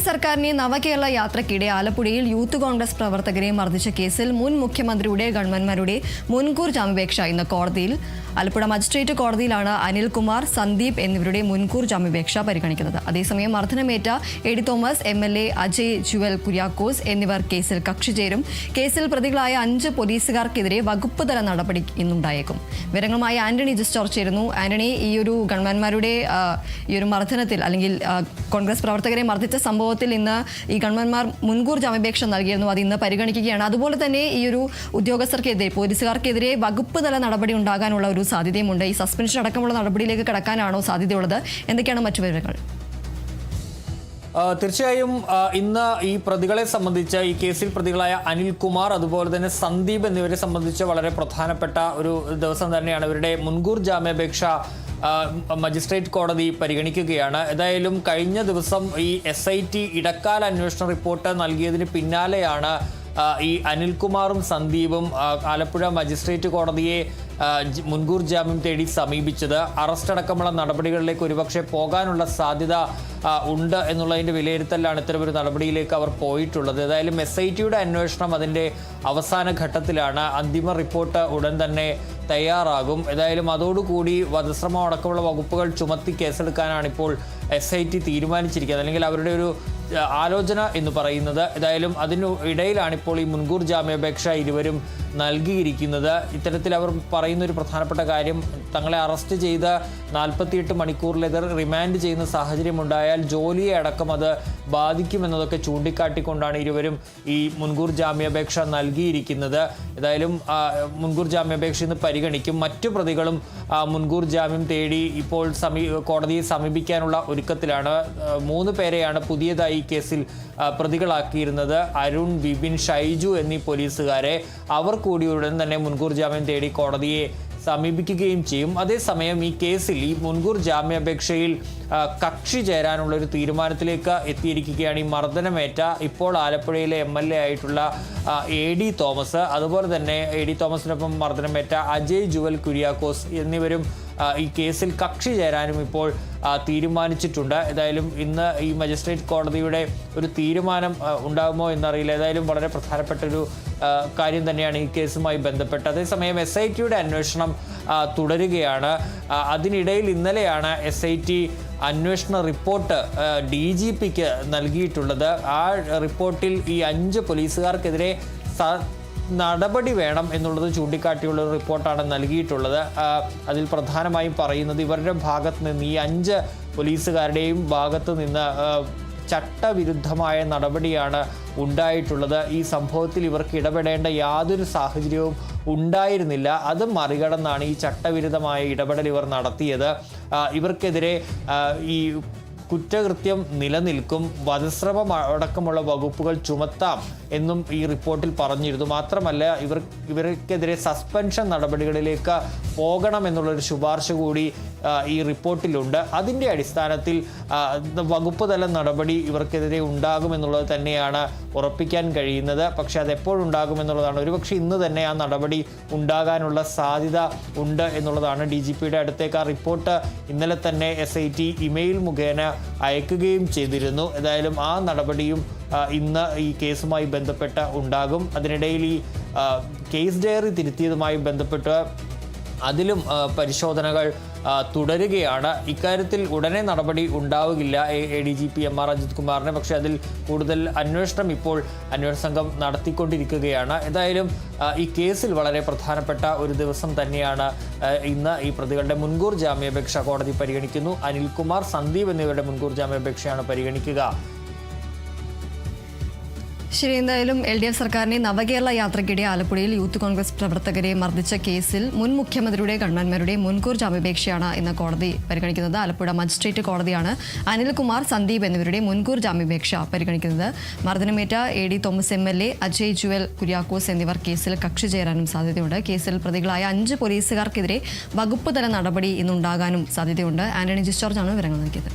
LDF സർക്കാരിനെ നവകേരള യാത്രയ്ക്കിടെ ആലപ്പുഴയിൽ യൂത്ത് കോൺഗ്രസ് പ്രവർത്തകരെ മർദ്ദിച്ച കേസിൽ മുൻ മുഖ്യമന്ത്രിയുടെ ഗവൺമെന്റുമാരുടെ മുൻകൂർ ജാമ്യാപേക്ഷ ഇന്ന് കോടതിയിൽ. ആലപ്പുഴ മജിസ്ട്രേറ്റ് കോടതിയിലാണ് അനിൽകുമാർ, സന്ദീപ് എന്നിവരുടെ മുൻകൂർ ജാമ്യാപേക്ഷ പരിഗണിക്കുന്നത്. അതേസമയം മർദ്ദനമേറ്റ എ.ഡി. തോമസ്, MLA അജയ് ജുവൽ കുര്യാക്കോസ് എന്നിവർ കേസിൽ കക്ഷി ചേരും. കേസിൽ പ്രതികളായ 5 പോലീസുകാർക്കെതിരെ വകുപ്പ് തല നടപടി ഇന്നുണ്ടായേക്കും. വിവരങ്ങളുമായി ആന്റണി ജിസ്റ്റർ ചേരുന്നു. ആന്റണി, ഈ ഒരു ഗവൺമെന്റുമാരുടെ ഈ ഒരു മർദ്ദനത്തിൽ അല്ലെങ്കിൽ കോൺഗ്രസ് പ്രവർത്തകരെ മർദ്ദിച്ച സംഭവത്തിൽ ഇന്ന് ഈ ഗവൺമെന്റുമാർ മുൻകൂർ ജാമ്യാപേക്ഷ നൽകിയിരുന്നു. അത് ഇന്ന് പരിഗണിക്കുകയാണ്. അതുപോലെ തന്നെ ഈ ഒരു ഉദ്യോഗസ്ഥർക്കെതിരെ, പോലീസുകാർക്കെതിരെ വകുപ്പ് തല നടപടി ഉണ്ടാകാനുള്ള ഒരു സാധ്യതയുമുണ്ട്. ഈ സസ്പെൻഷൻ അടക്കമുള്ള നടപടിയിലേക്ക് കടക്കാനാണോ സാധ്യതയുള്ളത്? എന്തൊക്കെയാണ് മറ്റു വിവരങ്ങൾ? തീർച്ചയായും ഇന്ന് ഈ പ്രതികളെ സംബന്ധിച്ച്, ഈ കേസിൽ പ്രതികളായ അനിൽകുമാർ അതുപോലെ തന്നെ സന്ദീപ് എന്നിവരെ സംബന്ധിച്ച് വളരെ പ്രധാനപ്പെട്ട ഒരു ദിവസം തന്നെയാണ്. ഇവരുടെ മുൻകൂർ ജാമ്യാപേക്ഷ മജിസ്ട്രേറ്റ് കോടതി പരിഗണിക്കുകയാണ്. ഏതായാലും കഴിഞ്ഞ ദിവസം ഈ SIT ഇടക്കാല അന്വേഷണ റിപ്പോർട്ട് നൽകിയതിന് പിന്നാലെയാണ് ഈ അനിൽകുമാറും സന്ദീപും ആലപ്പുഴ മജിസ്ട്രേറ്റ് കോടതിയെ മുൻകൂർ ജാമ്യം തേടി സമീപിച്ചത്. അറസ്റ്റ് അടക്കമുള്ള നടപടികളിലേക്ക് ഒരുപക്ഷെ പോകാനുള്ള സാധ്യത ഉണ്ട് എന്നുള്ളതിൻ്റെ വിലയിരുത്തലാണ് ഇത്തരമൊരു നടപടിയിലേക്ക് അവർ പോയിട്ടുള്ളത്. ഏതായാലും SITയുടെ അന്വേഷണം അതിൻ്റെ അവസാന ഘട്ടത്തിലാണ്. അന്തിമ റിപ്പോർട്ട് ഉടൻ തന്നെ തയ്യാറാകും. ഏതായാലും അതോടുകൂടി വധശ്രമം അടക്കമുള്ള വകുപ്പുകൾ ചുമത്തി കേസെടുക്കാനാണ് ഇപ്പോൾ SIT തീരുമാനിച്ചിരിക്കുന്നത്, അല്ലെങ്കിൽ അവരുടെ ഒരു ആലോചന എന്ന് പറയുന്നത്. ഏതായാലും അതിനു ഇടയിലാണ് ഇപ്പോൾ ഈ മുൻകൂർ ജാമ്യാപേക്ഷ ഇരുവരും നൽകിയിരിക്കുന്നത്. ഇത്തരത്തിൽ അവർ പറയുന്ന ഒരു പ്രധാനപ്പെട്ട കാര്യം, തങ്ങളെ അറസ്റ്റ് ചെയ്ത് 48 മണിക്കൂറിലേറെ റിമാൻഡ് ചെയ്യുന്ന സാഹചര്യം ഉണ്ടായാൽ ജോലിയെ അടക്കം അത് ബാധിക്കുമെന്നതൊക്കെ ചൂണ്ടിക്കാട്ടിക്കൊണ്ടാണ് ഇരുവരും ഈ മുൻകൂർ ജാമ്യാപേക്ഷ നൽകിയിരിക്കുന്നത്. ഏതായാലും മുൻകൂർ ജാമ്യാപേക്ഷ ഇന്ന് പരിഗണിക്കും. മറ്റു പ്രതികളും മുൻകൂർ ജാമ്യം തേടി ഇപ്പോൾ കോടതിയെ സമീപിക്കാനുള്ള ഒരുക്കത്തിലാണ്. 3 പേരെയാണ് പുതിയതായി ഈ കേസിൽ പ്രതികളാക്കിയിരുന്നത്. അരുൺ, വിപിൻ, ഷൈജു എന്നീ പോലീസുകാരെ. അവർ കൂടി ഉടൻ തന്നെ മുൻകൂർ ജാമ്യം തേടി കോടതിയെ സമീപിക്കുകയും ചെയ്യും. അതേസമയം ഈ കേസിൽ, ഈ മുൻകൂർ ജാമ്യാപേക്ഷയിൽ കക്ഷി ചേരാനുള്ള ഒരു തീരുമാനത്തിലേക്ക് എത്തിയിരിക്കുകയാണ് ഈ മർദ്ദനമേറ്റ ഇപ്പോൾ ആലപ്പുഴയിലെ MLA ആയിട്ടുള്ള A.D. തോമസ്, അതുപോലെ തന്നെ A.D. തോമസിനൊപ്പം മർദ്ദനമേറ്റ അജയ് ജുവൽ കുര്യാക്കോസ് എന്നിവരും ഈ കേസിൽ കക്ഷി ചേരാനും ഇപ്പോൾ തീരുമാനിച്ചിട്ടുണ്ട്. ഏതായാലും ഇന്ന് ഈ മജിസ്ട്രേറ്റ് കോടതിയുടെ ഒരു തീരുമാനം ഉണ്ടാകുമോ എന്നറിയില്ല. ഏതായാലും വളരെ പ്രധാനപ്പെട്ട ഒരു കാര്യം തന്നെയാണ് ഈ കേസുമായി ബന്ധപ്പെട്ട്. അതേസമയം SITയുടെ അന്വേഷണം തുടരുകയാണ്. അതിനിടയിൽ ഇന്നലെയാണ് SIT അന്വേഷണ റിപ്പോർട്ട് DGPക്ക് നൽകിയിട്ടുള്ളത്. ആ റിപ്പോർട്ടിൽ ഈ 5 പോലീസുകാർക്കെതിരെ നടപടി വേണം എന്നുള്ളത് ചൂണ്ടിക്കാട്ടിയുള്ള ഒരു റിപ്പോർട്ടാണ് നൽകിയിട്ടുള്ളത്. അതിൽ പ്രധാനമായും പറയുന്നത്, ഇവരുടെ ഭാഗത്ത് നിന്ന്, ഈ 5 പോലീസുകാരുടെയും ഭാഗത്ത് നിന്ന് ചട്ടവിരുദ്ധമായ നടപടിയാണ് ഉണ്ടായിട്ടുള്ളത്. ഈ സംഭവത്തിൽ ഇവർക്ക് ഇടപെടേണ്ട യാതൊരു സാഹചര്യവും ഉണ്ടായിരുന്നില്ല. അത് മറികടന്നാണ് ഈ ചട്ടവിരുദ്ധമായ ഇടപെടൽ ഇവർ നടത്തിയത്. ഇവർക്കെതിരെ ഈ കുറ്റകൃത്യം നിലനിൽക്കും, വധശ്രമം അടക്കമുള്ള വകുപ്പുകൾ ചുമത്താം എന്നും ഈ റിപ്പോർട്ടിൽ പറഞ്ഞിരുന്നു. മാത്രമല്ല ഇവർക്കെതിരെ സസ്പെൻഷൻ നടപടികളിലേക്ക് പോകണമെന്നുള്ളൊരു ശുപാർശ കൂടി ഈ റിപ്പോർട്ടിലുണ്ട്. അതിൻ്റെ അടിസ്ഥാനത്തിൽ വകുപ്പ് തല നടപടി ഇവർക്കെതിരെ ഉണ്ടാകുമെന്നുള്ളത് തന്നെയാണ് ഉറപ്പിക്കാൻ കഴിയുന്നത്. പക്ഷേ അതെപ്പോഴുണ്ടാകുമെന്നുള്ളതാണ്, ഒരുപക്ഷെ ഇന്ന് തന്നെ ആ നടപടി ഉണ്ടാകാനുള്ള സാധ്യത ഉണ്ട് എന്നുള്ളതാണ്. DGPയുടെ അടുത്തേക്ക് ആ റിപ്പോർട്ട് ഇന്നലെ തന്നെ SIT ഇമെയിൽ മുഖേന അയക്കുകയും ചെയ്തിരുന്നു. ഏതായാലും ആ നടപടിയും ഇന്ന് ഈ കേസുമായി ബന്ധപ്പെട്ട് ഉണ്ടാകും. അതിനിടയിൽ ഈ കേസ് ഡയറി തിരുത്തിയതുമായി ബന്ധപ്പെട്ട് അതിലും പരിശോധനകൾ തുടരുകയാണ്. ഇക്കാര്യത്തിൽ ഉടനെ നടപടി ഉണ്ടാവുകയില്ല ADGP MR അജിത് കുമാറിനെ. പക്ഷേ അതിൽ കൂടുതൽ അന്വേഷണം ഇപ്പോൾ അന്വേഷണ സംഘം നടത്തിക്കൊണ്ടിരിക്കുകയാണ്. എന്തായാലും ഈ കേസിൽ വളരെ പ്രധാനപ്പെട്ട ഒരു ദിവസം തന്നെയാണ് ഇന്ന്. ഈ പ്രതികളുടെ മുൻകൂർ ജാമ്യാപേക്ഷ കോടതി പരിഗണിക്കുന്നു. അനിൽകുമാർ, സന്ദീപ് എന്നിവരുടെ മുൻകൂർ ജാമ്യാപേക്ഷയാണ് പരിഗണിക്കുക. ശരി, എന്തായാലും LDF സർക്കാരിനെ നവകേരള യാത്രയ്ക്കിടെ ആലപ്പുഴയിൽ യൂത്ത് കോൺഗ്രസ് പ്രവർത്തകരെ മർദ്ദിച്ച കേസിൽ മുൻ മുഖ്യമന്ത്രിയുടെ ഗവൺമെന്റുമാരുടെ മുൻകൂർ ജാമ്യാപേക്ഷയാണ് ഇന്ന് കോടതി പരിഗണിക്കുന്നത്. ആലപ്പുഴ മജിസ്ട്രേറ്റ് കോടതിയാണ് അനിൽകുമാർ, സന്ദീപ് എന്നിവരുടെ മുൻകൂർ ജാമ്യാപേക്ഷ പരിഗണിക്കുന്നത്. മർദ്ദനമേറ്റ A.D. തോമസ്, MLA അജയ് ജുവൽ കുര്യാക്കോസ് എന്നിവർ കേസിൽ കക്ഷി ചേരാനും സാധ്യതയുണ്ട്. കേസിൽ പ്രതികളായ 5 പോലീസുകാർക്കെതിരെ വകുപ്പ് തല നടപടി ഇന്നുണ്ടാകാനും സാധ്യതയുണ്ട്. ആന്റണി ജിസ്റ്റോർജാണ് വിവരങ്ങൾ നൽകിയത്.